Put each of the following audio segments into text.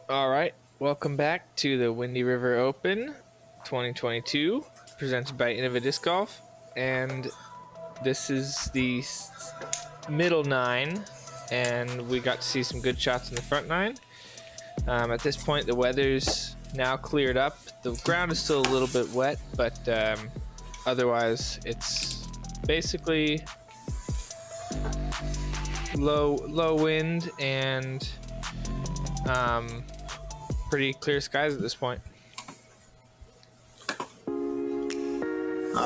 All right, welcome back to the Windy River Open 2022, presented by Innova Disc Golf, and this is the middle nine, and we got to see some good shots in the front nine. At this point, the weather's now cleared up. The ground is still a little bit wet, but otherwise, it's basically low wind and pretty clear skies at this point.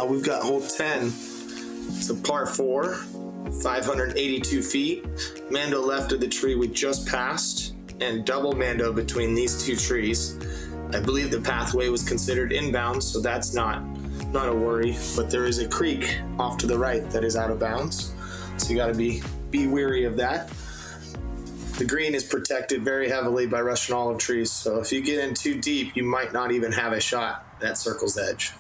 We've got hole 10. It's a par 4, 582 feet. Mando left of the tree we just passed, and double Mando between these two trees. I believe the pathway was considered inbounds, so that's not a worry. But there is a creek off to the right that is out of bounds, so you got to be wary of that. The green is protected very heavily by Russian olive trees, so if you get in too deep, you might not even have a shot at circle's edge.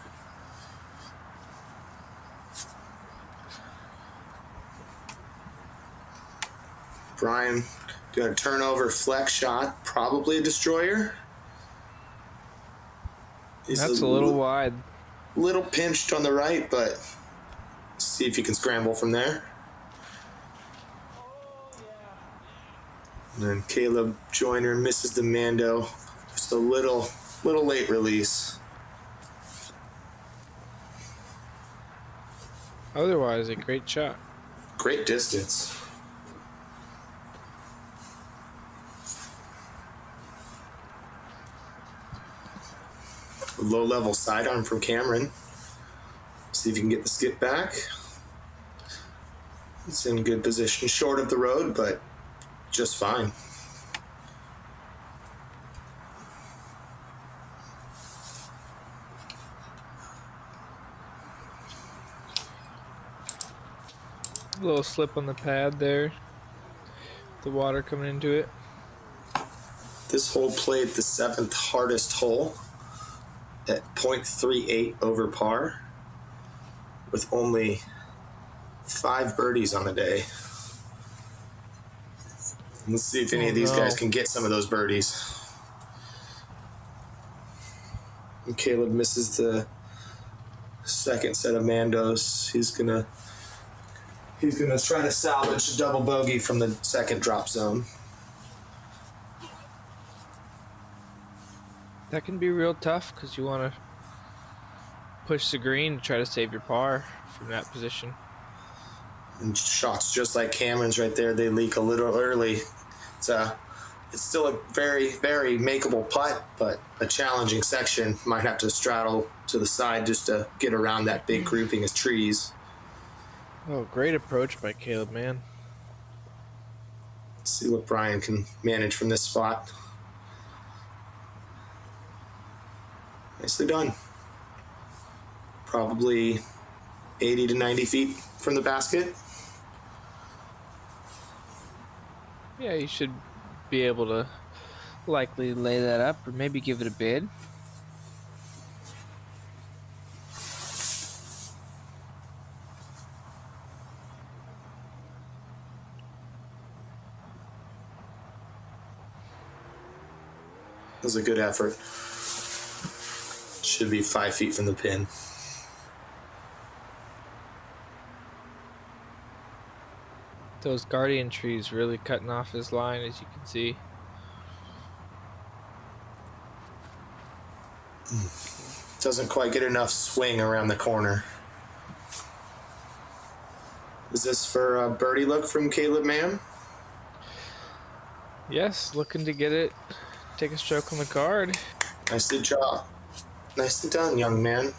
Brian doing a turnover flex shot, probably a destroyer. That's a little wide. Little pinched on the right, but see if you can scramble from there. And then Caleb Joyner misses the Mando. Just a little late release. Otherwise, a great shot. Great distance. Low-level sidearm from Cameron. See if you can get the skip back. It's in good position. Short of the road, but just fine. A little slip on the pad there. The water coming into it. This hole played the 7th hardest hole at .38 over par with only 5 birdies on the day. Let's see if any of these guys can get some of those birdies. And Caleb misses the second set of Mandos. He's gonna try to salvage a double bogey from the second drop zone. That can be real tough because you want to push the green to try to save your par from that position. And shots just like Cameron's right there, they leak a little early. It's still a very, very makeable putt, but a challenging section. Might have to straddle to the side just to get around that big grouping of trees. Oh, great approach by Caleb, man. Let's see what Brian can manage from this spot. Nicely done. Probably 80 to 90 feet from the basket. Yeah, you should be able to likely lay that up or maybe give it a bid. It was a good effort. Should be 5 feet from the pin. Those guardian trees really cutting off his line, as you can see. Doesn't quite get enough swing around the corner. Is this for a birdie look from Caleb Mann? Yes, looking to get it. Take a stroke on the card. Nicely done. Nicely done, young man.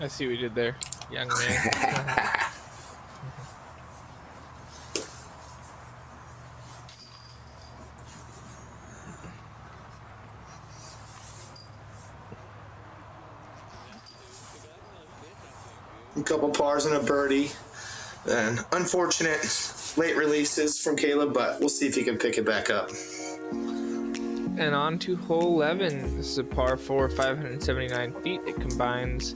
I see what you did there, young man. A couple pars and a birdie. And unfortunate late releases from Caleb, but we'll see if he can pick it back up. And on to hole 11. This is a par 4, 579 feet. It combines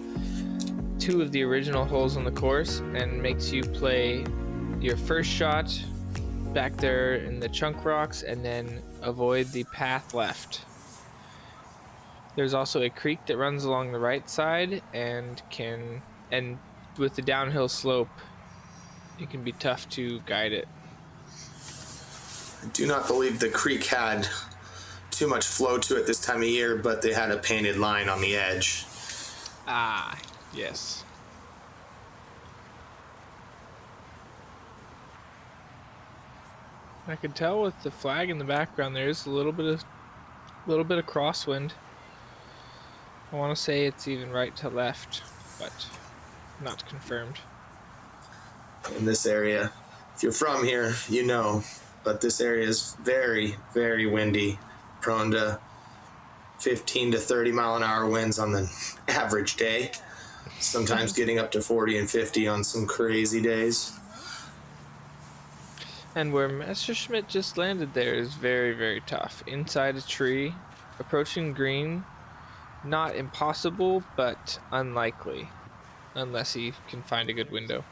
2 of the original holes on the course and makes you play your first shot back there in the chunk rocks and then avoid the path left. There's also a creek that runs along the right side and with the downhill slope, it can be tough to guide it. I do not believe the creek had too much flow to it this time of year, but they had a painted line on the edge. Ah, yes. I can tell with the flag in the background there's a little bit of crosswind. I want to say it's even right to left, but not confirmed. In this area, if you're from here, you know, but this area is very, very windy, prone to 15 to 30 mile an hour winds on the average day, sometimes getting up to 40 and 50 on some crazy days. And where Messerschmidt just landed there is very, very tough. Inside a tree, approaching green, not impossible, but unlikely, unless he can find a good window.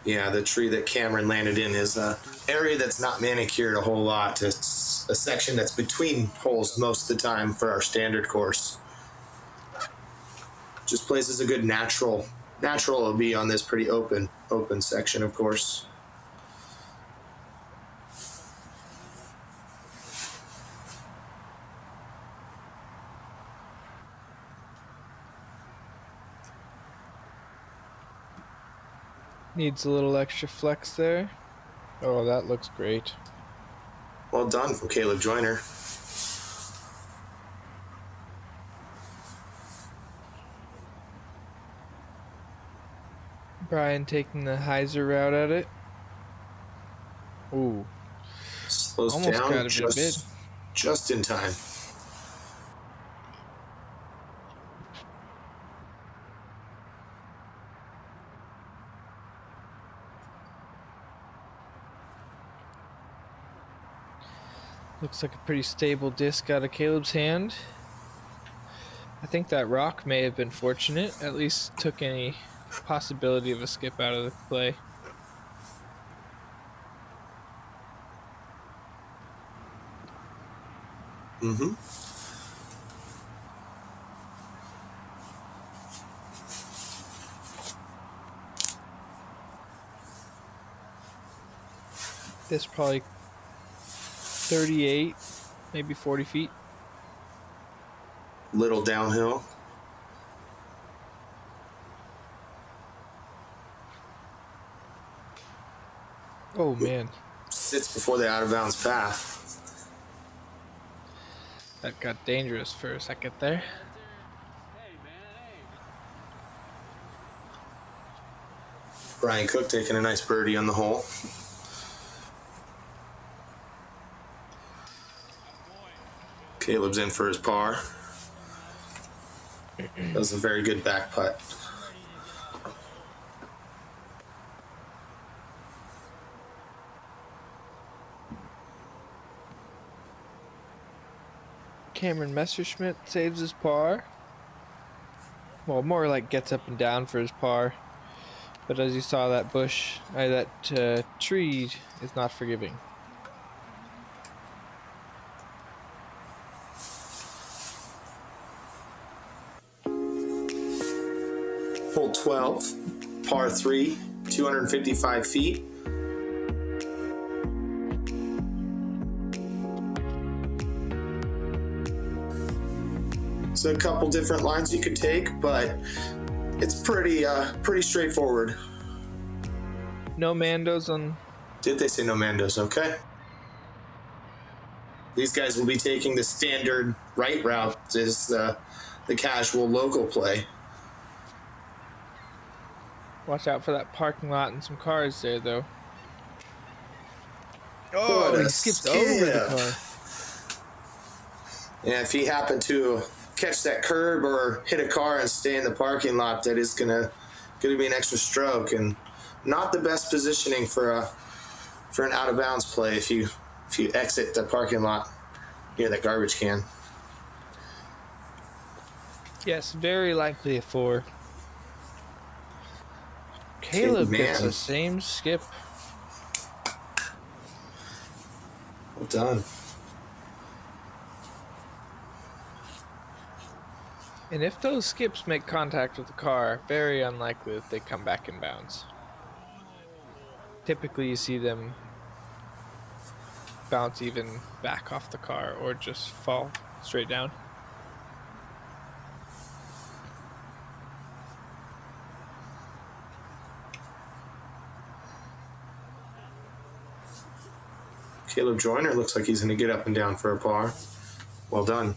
Yeah, the tree that Cameron landed in is an area that's not manicured a whole lot. It's a section that's between holes most of the time for our standard course. Just places a good natural OB on this pretty open section, of course. Needs a little extra flex there. Oh, that looks great. Well done from Caleb Joyner. Brian taking the hyzer route at it. Ooh. Slows almost down got a bit. Just in time. Looks like a pretty stable disc out of Caleb's hand. I think that rock may have been fortunate, at least took any possibility of a skip out of the play. Mm-hmm. This probably 38, maybe 40 feet. Little downhill. Oh man. Sits before the out of bounds path. That got dangerous for a second there. Brian Cook taking a nice birdie on the hole. Caleb's in for his par. That was a very good back putt. Cameron Messerschmidt saves his par. Well, more like gets up and down for his par. But as you saw, that tree is not forgiving. Hole 12, par 3, 255 feet. So a couple different lines you could take, but it's pretty straightforward. No Mandos on. Did they say no Mandos? Okay. These guys will be taking the standard right route as the casual local play. Watch out for that parking lot and some cars there, though. Oh, he skipped over the car. Yeah, if he happened to catch that curb or hit a car and stay in the parking lot, that is gonna be an extra stroke, and not the best positioning for an out of bounds play if you exit the parking lot near that garbage can. Yes, very likely a 4. Caleb gets the same skip. done. And if those skips make contact with the car, very unlikely that they come back in bounds. Typically, you see them bounce even back off the car or just fall straight down. Caleb Joyner looks like he's going to get up and down for a par. Well done.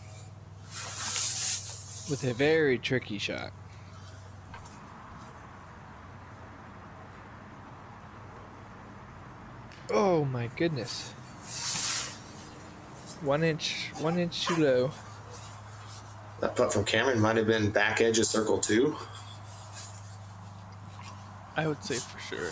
With a very tricky shot. Oh my goodness. 1 inch too low. That putt from Cameron might have been back edge of circle 2. I would say for sure.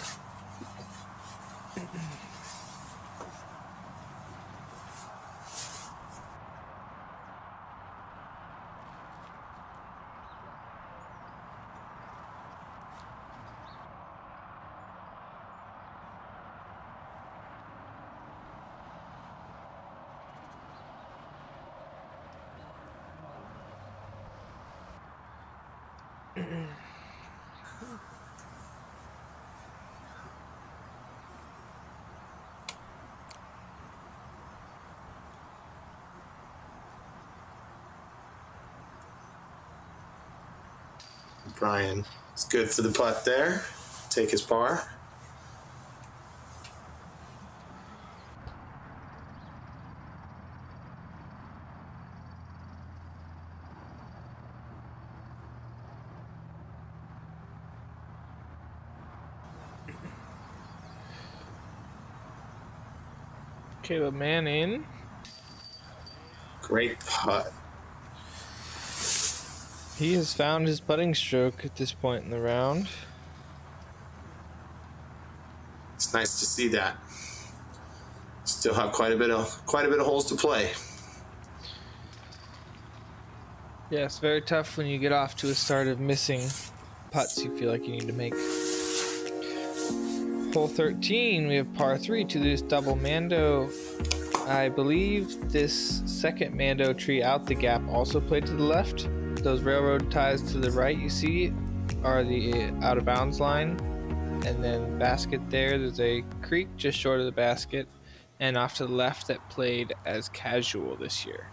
Brian is good for the putt there. Take his par. Caleb Mann in. Great putt. He has found his putting stroke at this point in the round. It's nice to see that. Still have quite a bit of holes to play. Yeah, it's very tough when you get off to a start of missing putts you feel like you need to make. Hole 13, we have par 3 to this double Mando. I believe this second Mando tree out the gap also played to the left. Those railroad ties to the right you see are the out of bounds line. And then basket there's a creek just short of the basket. And off to the left that played as casual this year.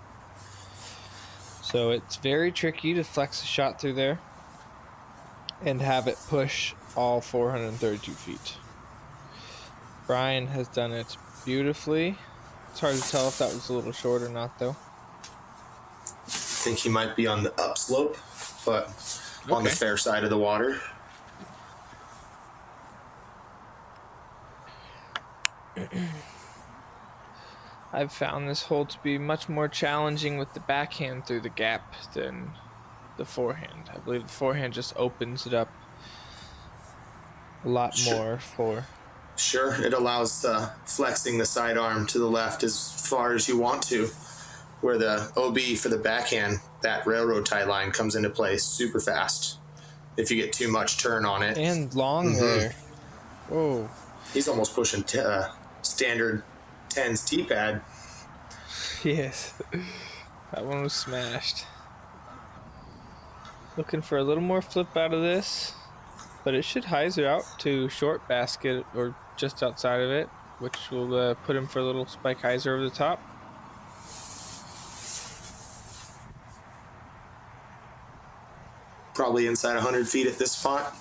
So it's very tricky to flex a shot through there and have it push all 432 feet. Brian has done it beautifully. It's hard to tell if that was a little short or not, though. I think he might be on the upslope, but on the fair side of the water. I've found this hole to be much more challenging with the backhand through the gap than the forehand. I believe the forehand just opens it up a lot more for... Sure, it allows flexing the sidearm to the left as far as you want to, where the OB for the backhand, that railroad tie line comes into play super fast if you get too much turn on it. And long there. Whoa. He's almost pushing standard 10s T-pad. Yes. That one was smashed. Looking for a little more flip out of this, but it should hyzer out to short basket or just outside of it, which will put him for a little spike hyzer over the top. Probably inside 100 feet at this spot.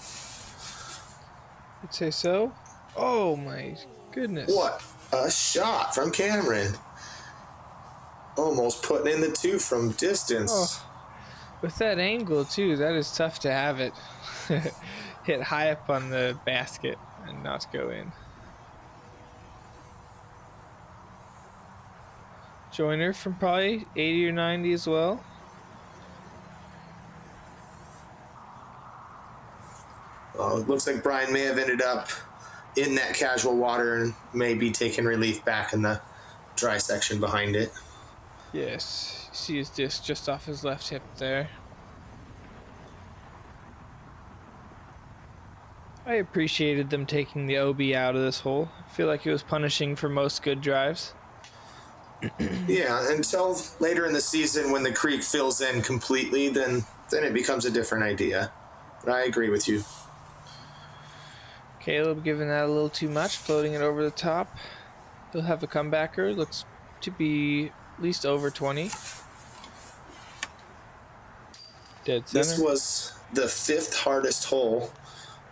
I'd say so. Oh my goodness. What a shot from Cameron. Almost putting in the 2 from distance. Oh, with that angle too, that is tough to have it hit high up on the basket and not go in. Joiner from probably 80 or 90 as well. It looks like Brian may have ended up in that casual water and may be taking relief back in the dry section behind it. Yes, you see his disc just off his left hip there. I appreciated them taking the OB out of this hole. I feel like it was punishing for most good drives. Yeah, until later in the season when the creek fills in completely, then it becomes a different idea. But I agree with you. Caleb giving that a little too much, floating it over the top. He'll have a comebacker. Looks to be at least over 20. Dead This center. was the 5th hardest hole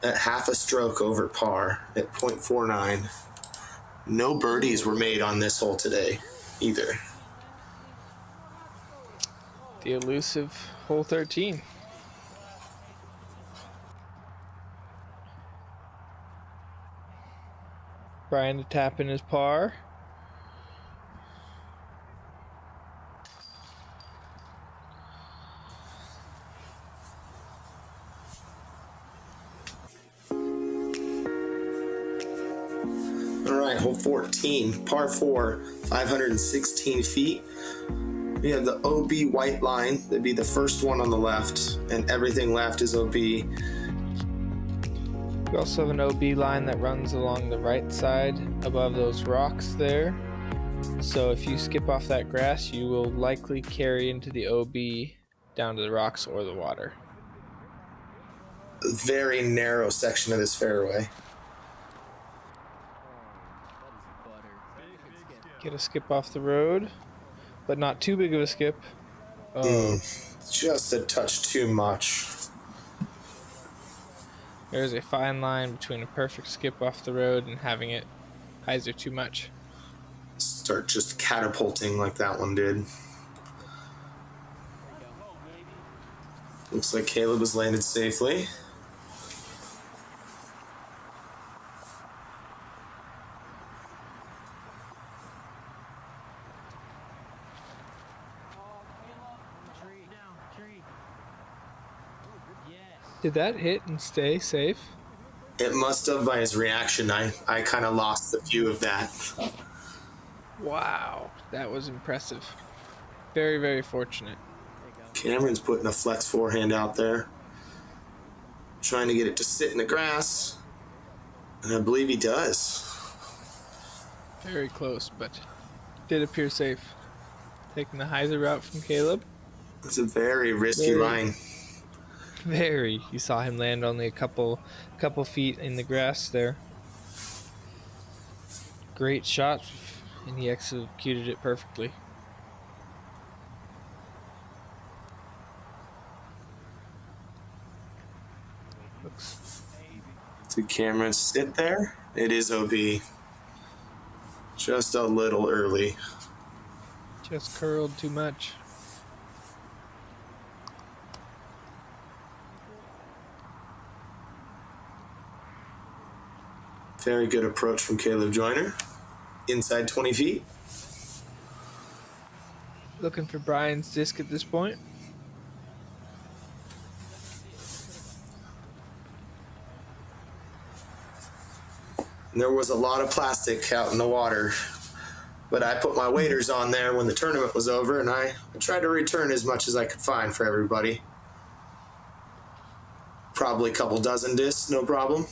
at half a stroke over par at .49. No birdies were made on this hole today either. The elusive hole 13. Brian to tap in his par. All right, hole 14, par 4, 516 feet. We have the OB white line. That'd be the first one on the left, and everything left is OB. We also have an OB line that runs along the right side above those rocks there. So if you skip off that grass, you will likely carry into the OB down to the rocks or the water. Very narrow section of this fairway. Get a skip off the road, but not too big of a skip. Oh, Just a touch too much. there's a fine line between a perfect skip off the road and having it hyzer too much. Start just catapulting like that one did. Looks like Caleb has landed safely. Did that hit and stay safe? It must have by his reaction. I kind of lost the view of that. Wow, that was impressive. Very, very fortunate. Cameron's putting a flex forehand out there. Trying to get it to sit in the grass. And I believe he does. Very close, but did appear safe. Taking the hyzer route from Caleb. It's a very risky line. Very. You saw him land only a couple feet in the grass there. Great shot, and he executed it perfectly. Did Cameron sit there? It is OB. Just a little early. Just curled too much. Very good approach from Caleb Joyner. Inside 20 feet. Looking for Brian's disc at this point. And there was a lot of plastic out in the water. But I put my waders on there when the tournament was over, and I tried to return as much as I could find for everybody. Probably a couple dozen discs, no problem.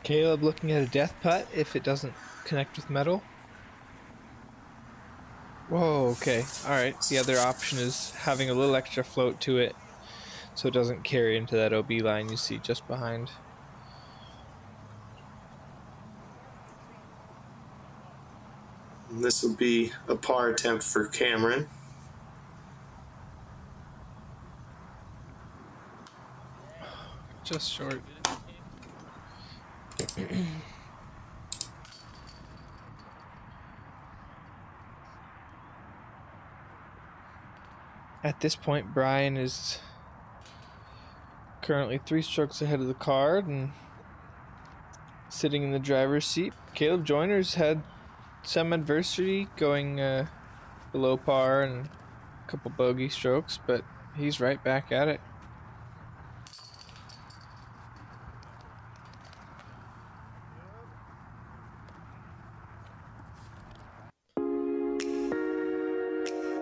Caleb looking at a death putt if it doesn't connect with metal. Whoa, okay. Alright, the other option is having a little extra float to it so it doesn't carry into that OB line you see just behind. This will be a par attempt for Cameron. Just short. At this point, Brian is currently 3 strokes ahead of the card and sitting in the driver's seat. Caleb Joyner's had some adversity going below par and a couple bogey strokes, but he's right back at it.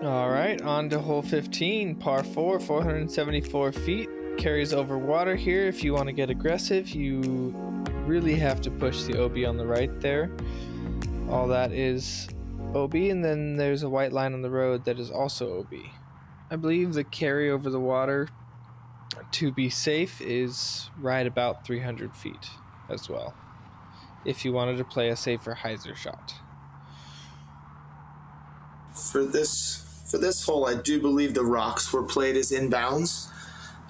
All right, on to hole 15, par 4, 474 feet. carries over water here. If you want to get aggressive, you really have to push the OB on the right there. All that is OB, and then there's a white line on the road that is also OB. I believe the carry over the water to be safe is right about 300 feet as well, if you wanted to play a safer hyzer shot. For this hole, I do believe the rocks were played as inbounds.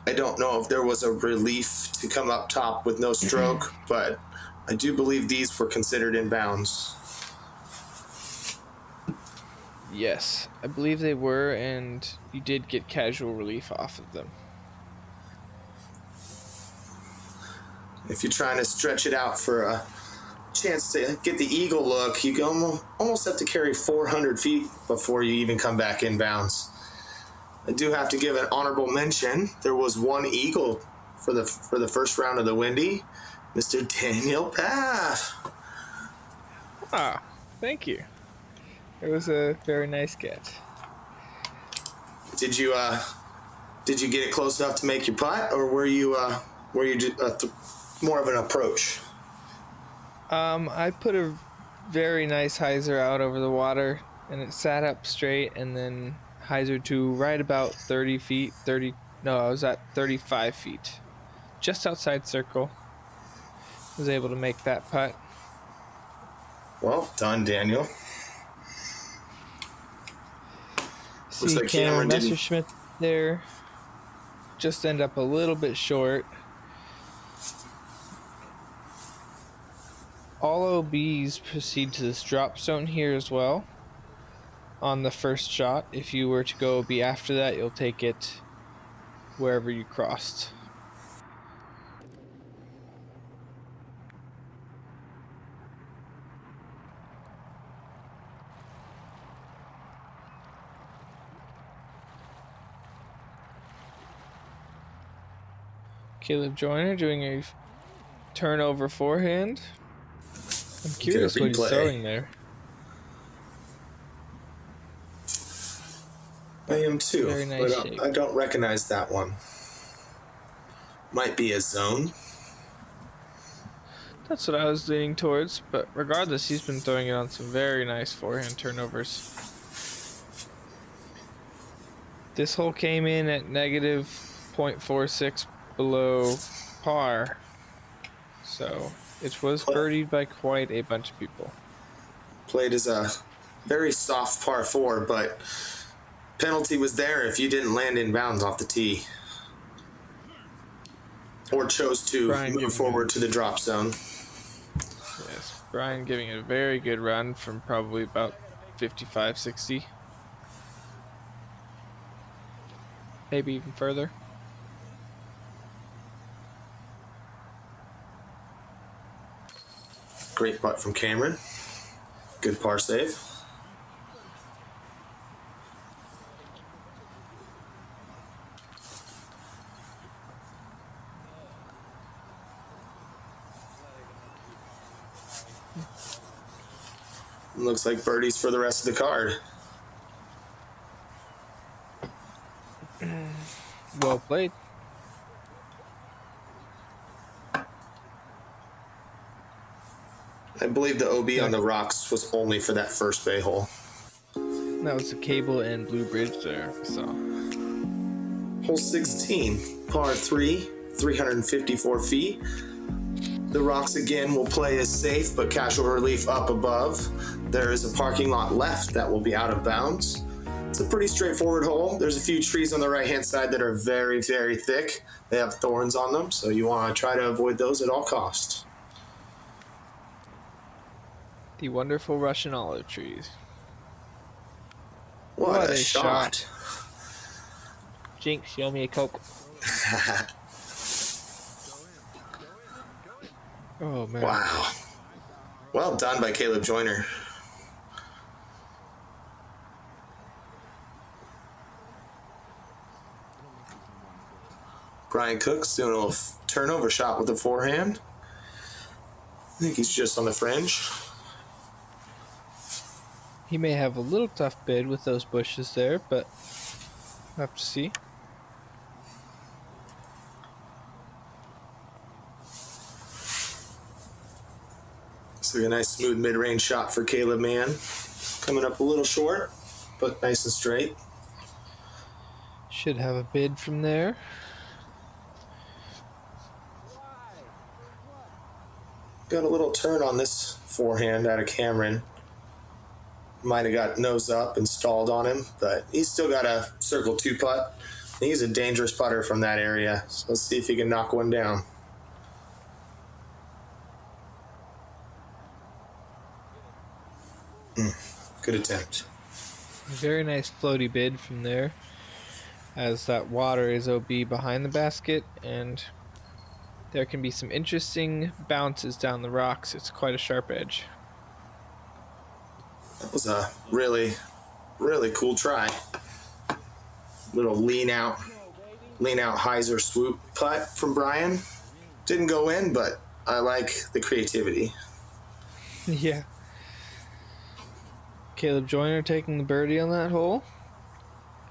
I don't know if there was a relief to come up top with no stroke, but I do believe these were considered inbounds. Yes, I believe they were, and you did get casual relief off of them. If you're trying to stretch it out for a chance to get the eagle look, you almost have to carry 400 feet before you even come back inbounds. I do have to give an honorable mention. There was one eagle for the first round of the Windy, Mr. Daniel Pfaff. Ah, thank you. It was a very nice catch. Did you get it close enough to make your putt, or were you more of an approach? I put a very nice hyzer out over the water, and it sat up straight, and then hyzer to right about 30 feet. I was at 35 feet, just outside circle. Was able to make that putt. Well done, Daniel. See like Cameron Messerschmidt there. Just end up a little bit short. All OBs proceed to this drop zone here as well on the first shot. If you were to go OB after that, you'll take it wherever you crossed. Caleb Joyner doing a turnover forehand. I'm curious what he's throwing there. I am too. Very nice shape. I don't recognize that one. Might be a zone. That's what I was leaning towards, but regardless, he's been throwing it on some very nice forehand turnovers. This hole came in at negative 0.46 below par, so it was birdied by quite a bunch of people. Played as a very soft par 4, but penalty was there if you didn't land in bounds off the tee or chose to move forward to the drop zone. Yes, Brian giving it a very good run from probably about 55, 60. Maybe even further. Great putt from Cameron. Good par save. Looks like birdies for the rest of the card. Well played. I believe the OB on the rocks was only for that first bay hole. That was the Cable and Blue Bridge there, so. Hole 16, par 3, 354 feet. The rocks again will play as safe, but casual relief up above. There is a parking lot left that will be out of bounds. It's a pretty straightforward hole. There's a few trees on the right-hand side that are very, very thick. They have thorns on them, so you want to try to avoid those at all costs. The wonderful Russian olive trees. What a shot. Jinx, you owe me a Coke. Oh, man. Wow. Well done by Caleb Joyner. Brian Cook's doing a little turnover shot with the forehand. I think he's just on the fringe. He may have a little tough bid with those bushes there, but we'll have to see. So a nice smooth mid-range shot for Caleb Mann. Coming up a little short, but nice and straight. Should have a bid from there. Got a little turn on this forehand out of Cameron. Might have got nose up and stalled on him, but he's still got a circle 2 putt. He's a dangerous putter from that area. So let's see if he can knock one down. Good attempt. Very nice floaty bid from there, as that water is OB behind the basket, and there can be some interesting bounces down the rocks. It's quite a sharp edge. That was a really, really cool try. Little lean out hyzer swoop putt from Brian. Didn't go in, but I like the creativity. Yeah. Caleb Joyner taking the birdie on that hole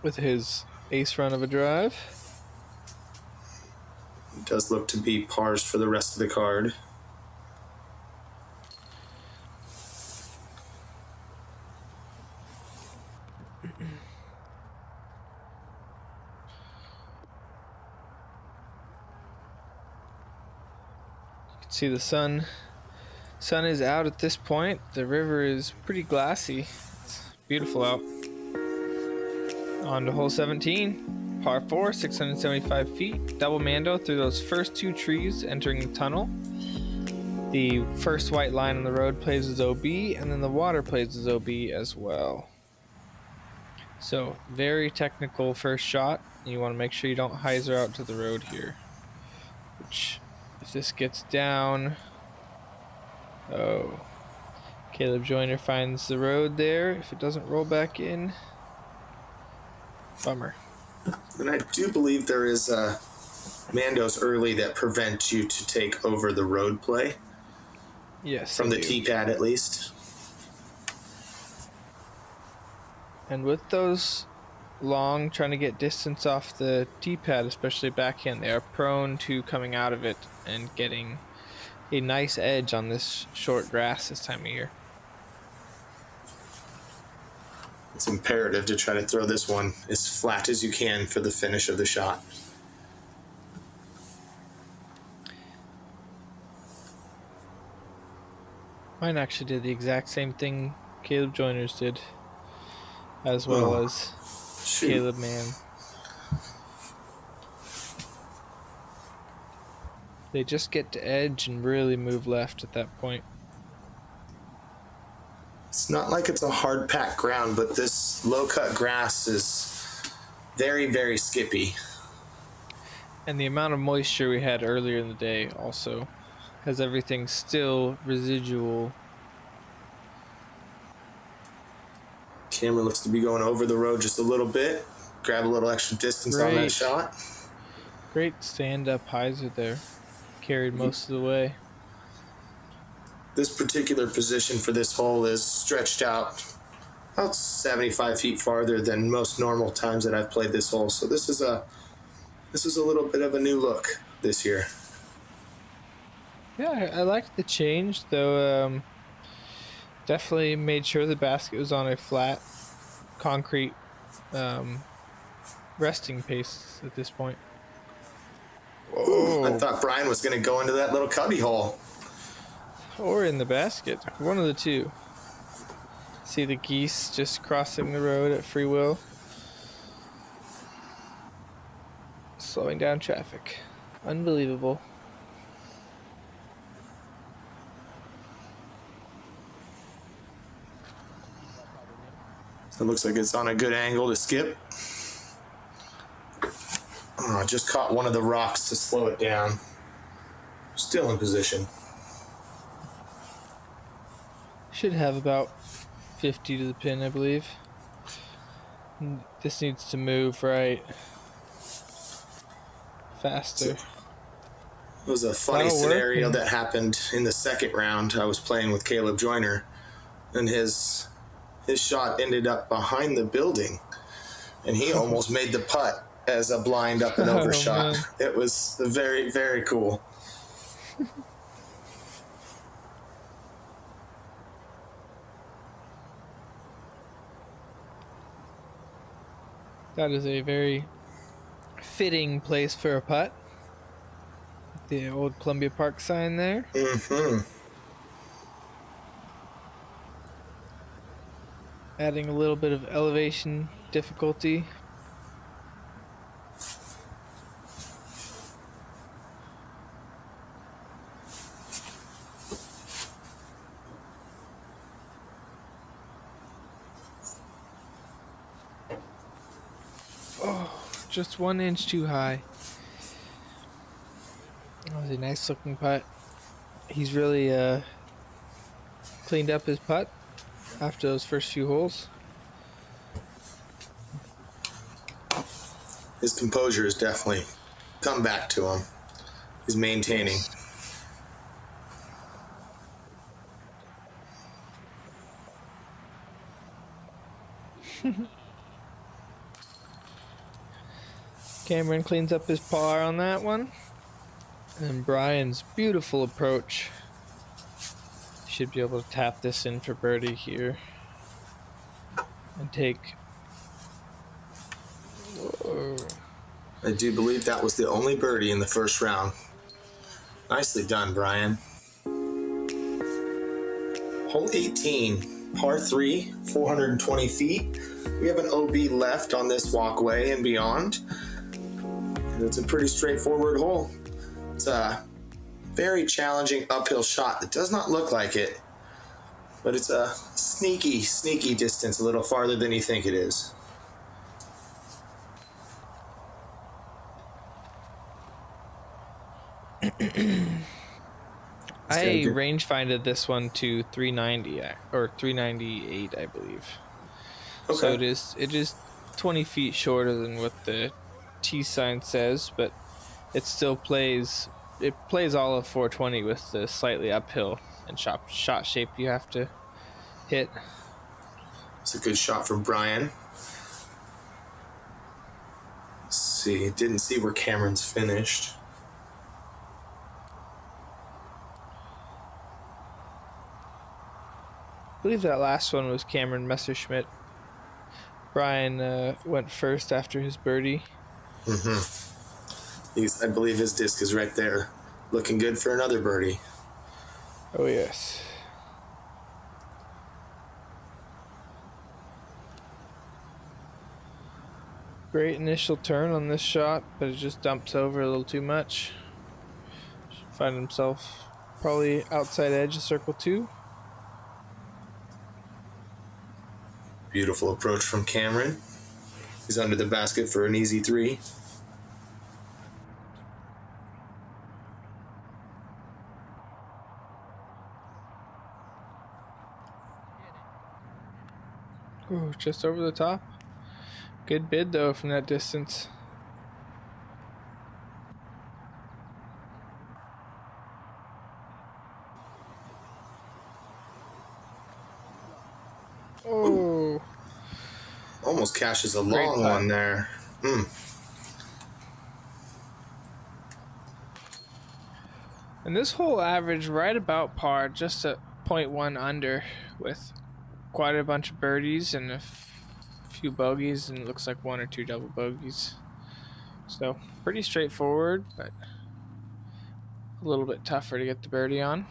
with his ace run of a drive. It does look to be pars for the rest of the card. See the sun is out at this point. The river is pretty glassy. It's beautiful out. On to hole 17, par 4, 675 feet, double mando through those first 2 trees entering the tunnel. The first white line on the road plays as OB, and then the water plays as OB as well. So very technical first shot. You want to make sure you don't hyzer out to the road here, which if this gets down, oh, Caleb Joyner finds the road there. If it doesn't roll back in, bummer. And I do believe there is mandos early that prevent you to take over the road play. Yes, from the tee pad at least. And with those long, trying to get distance off the tee pad, especially backhand, they are prone to coming out of it and getting a nice edge on this short grass this time of year. It's imperative to try to throw this one as flat as you can for the finish of the shot. Mine actually did the exact same thing Caleb Joyner's did, as well as Caleb Mann. They just get to edge and really move left at that point. It's not like it's a hard packed ground, but this low cut grass is very, very skippy. And the amount of moisture we had earlier in the day also has everything still residual. Camera looks to be going over the road just a little bit. Grab a little extra distance on that shot. Great stand-up hyzer there. Carried most of the way. This particular position for this hole is stretched out about 75 feet farther than most normal times that I've played this hole. So this is a little bit of a new look this year. Yeah, I liked the change, though. Definitely made sure the basket was on a flat, concrete resting pace at this point. Ooh, I thought Brian was going to go into that little cubby hole. Or in the basket. One of the two. See the geese just crossing the road at free will. Slowing down traffic. Unbelievable. It looks like it's on a good angle to skip. Oh, I just caught one of the rocks to slow it down. Still in position. Should have about 50 to the pin, I believe. This needs to move right. Faster. It was a funny scenario that happened in the second round. I was playing with Caleb Joyner, and his shot ended up behind the building, and he almost made the putt as a blind up and over shot. It was very, very cool. That is a very fitting place for a putt. The old Columbia Park sign there. Adding a little bit of elevation difficulty. Oh, just 1 inch too high. That was a nice looking putt. He's really cleaned up his putt after those first few holes. His composure has definitely come back to him. He's maintaining. Cameron cleans up his par on that one. And Brian's beautiful approach. Should be able to tap this in for birdie here. And take... Whoa. I do believe that was the only birdie in the first round. Nicely done, Brian. Hole 18, par 3, 420 feet. We have an OB left on this walkway and beyond. And it's a pretty straightforward hole. It's a very challenging uphill shot. It does not look like it, but it's a sneaky, sneaky distance, a little farther than you think it is. I rangefinded this one to 390 or 398, I believe. Okay. So it is 20 feet shorter than what the T sign says, but it still plays all of 420 with the slightly uphill and shot shape you have to hit. It's a good shot from Brian. Let's see, didn't see where Cameron's finished. I believe that last one was Cameron Messerschmidt. Brian went first after his birdie. I believe his disc is right there, looking good for another birdie. Oh yes. Great initial turn on this shot, but it just dumps over a little too much. Should find himself probably outside edge of circle 2. Beautiful approach from Cameron. He's under the basket for an easy 3. Ooh, just over the top. Good bid though from that distance. Oh. Almost cashes a long one there. And this whole average right about par, just a 0.1 under with quite a bunch of birdies and a few bogeys, and it looks like 1 or 2 double bogeys. So pretty straightforward, but a little bit tougher to get the birdie on.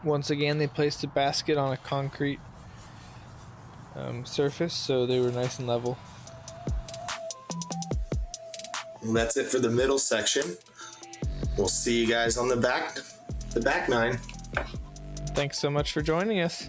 Once again, they placed the basket on a concrete surface, so they were nice and level. And that's it for the middle section. We'll see you guys on the back 9. Thanks so much for joining us.